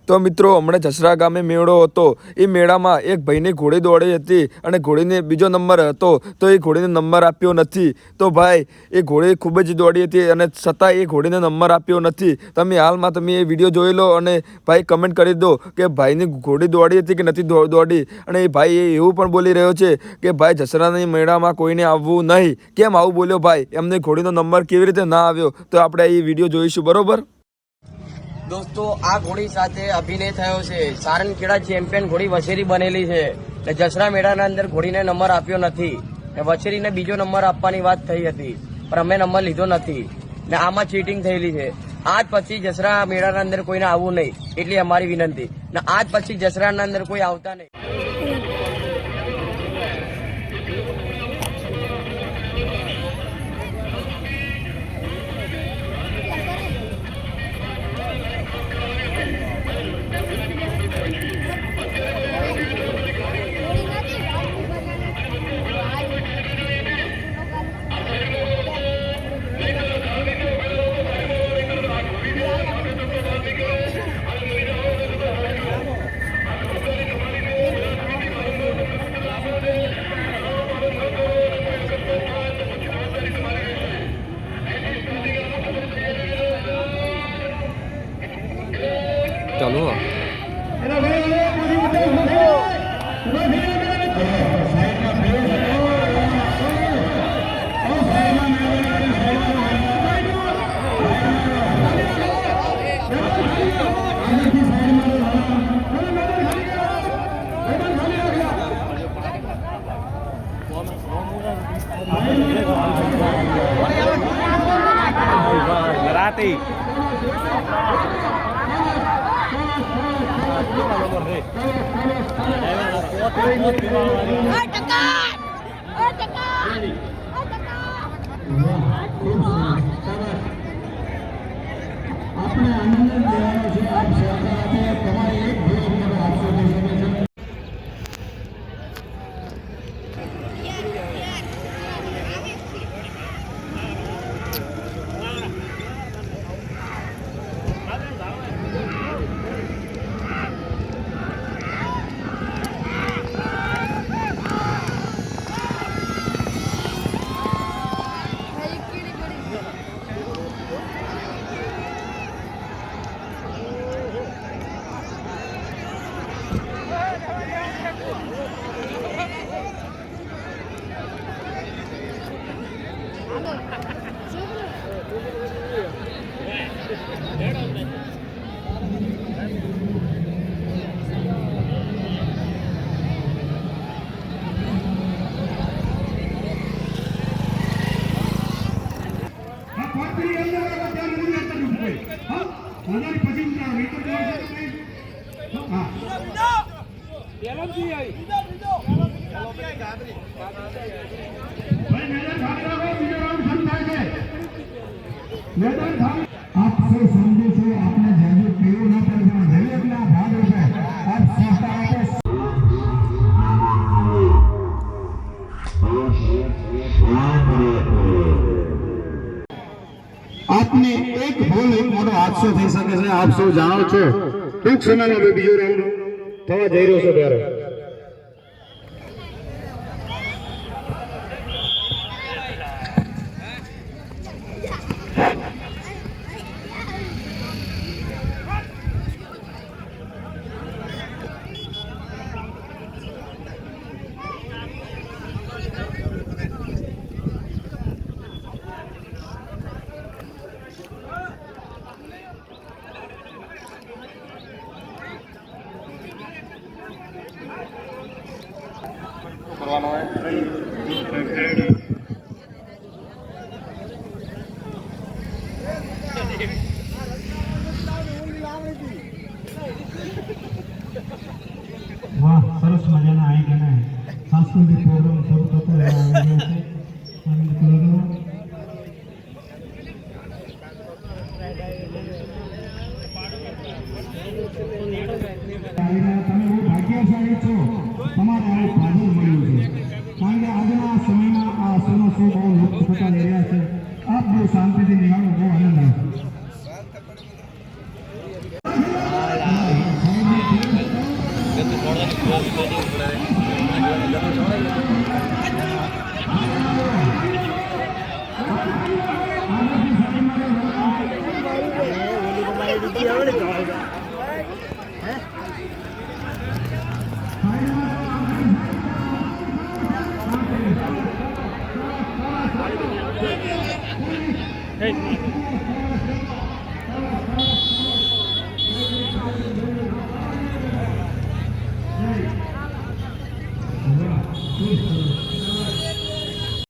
તો મિત્રો હમણાં જસરા ગામે મેળો હતો। એ મેળામાં એક ભાઈની ઘોડી દોડી હતી અને ઘોડીને બીજો નંબર હતો તો એ ઘોડીને નંબર આપ્યો નથી। તો ભાઈ એ ઘોડી ખૂબ જ દોડી હતી અને છતાં એ ઘોડીને નંબર આપ્યો નથી। તમે હાલમાં તમે એ વિડીયો જોઈ લો અને ભાઈ કમેન્ટ કરી દો કે ભાઈની ઘોડી દોડી હતી કે નથી દોડી। અને એ ભાઈ એવું પણ બોલી રહ્યો છે કે ભાઈ જસરાની મેળામાં કોઈને આવવું નહીં। કેમ આવું બોલ્યો ભાઈ? એમને ઘોડીનો નંબર કેવી રીતે ના આવ્યો? તો આપણે એ વિડીયો જોઈશું, બરોબર? दोस्तों आ घोड़ी साथे अभिनय थयो छे। सारनखेड़ा चेम्पियन घोड़ी वछेरी बनेली छे। जसरा मेळाना अंदर घोड़ीने नंबर आप्यो नथी। वछेरीने बीजो नंबर आपवानी वात थई हती पण अमे नंबर लीधो नथी ने आमां चीटिंग थयेली छे। आज पछी जसरा मेळाना अंदर कोईने आववुं नहीं एटली अमारी विनंती ने आज पछी जसराना अंदर कोई आवता नहीं। ચાલો Berarti आपसे संदेशो आपने जाजू पीरो ना पड़े पण दरेकना भाग रूपे आप सहकार आपने एक बोल एक मोटो हादसो થઈ શકે છે। આપ સૌ જાણો છો ટૂંક સમયમાં બીજો રાઉન્ડ થવા જઈ રહ્યો છે ત્યારે કરવાનો હોય વાહ સરસ મજાના આયોજન સાંસ્કૃતિક પ્રોગ્રામ શરૂ થતો રહ્યા છે આનંદ કરો તમે બહુ ભાગ્યશાળી છો તમારે આવું ફાધર મળ્યું છે કારણ કે આજના સમયમાં આ અસરનો શો બહુ લુપ્ત થતા જઈ રહ્યા છે। આપ બહુ શાંતિથી નિહાળો, બહુ આનંદ આવશે। પડે